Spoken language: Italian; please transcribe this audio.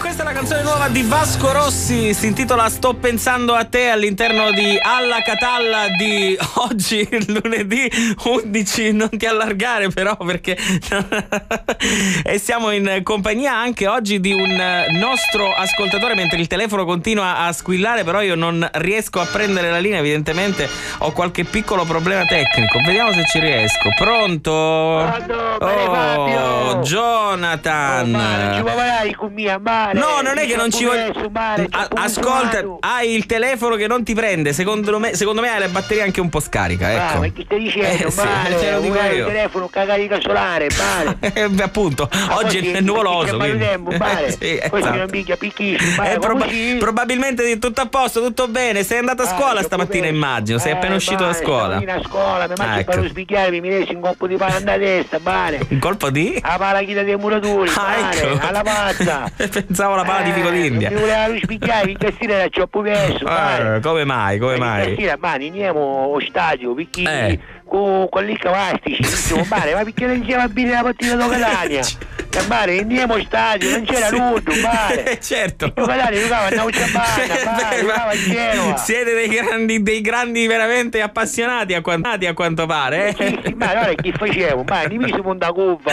Questa è la canzone nuova di Vasco Rossi, si intitola Sto pensando a te, all'interno di Alla Catalla di oggi, lunedì 11. Non ti allargare però, perché e siamo in compagnia anche oggi di un nostro ascoltatore, mentre il telefono continua a squillare, però io non riesco a prendere la linea, evidentemente ho qualche piccolo problema tecnico. Vediamo se ci riesco. Pronto? Fabio. Jonathan. Non ci può parlare con mia mare. No, non è che non ci voglio. Ascolta, hai il telefono che non ti prende. Secondo me hai la batteria anche un po' scarica. Ecco. Ma chi stai dicendo? Male, te lo dico io. il telefono carica solare, male. Appunto, oggi è nuvoloso. Tempo, male. Sì, questo esatto. non mica picchissimo. Probabilmente tutto a posto, tutto bene. Sei andato a scuola stamattina, immagino. Sei appena uscito da scuola. Sono a scuola, mi faccio per sbicchiare, mi resi un colpo di palla da testa, male. Un colpo di? La pala chita dei muratori, ecco. alla pazza. Pensavo la pala di fico d'India. Mi voleva spicchiare, in castiera era troppo perso. Come mai? In castiera, andiamo allo stadio, perché con lì cavastici, diciamo, ma perché non c'era bene la partita di Catania? Andiamo allo stadio, non c'era nudo, certo. Il Catania giocava a Nauciabana, giocava a Genova. Siete dei grandi veramente appassionati a quanto pare, Sì, ma allora che facevo? Mi mise un da curva.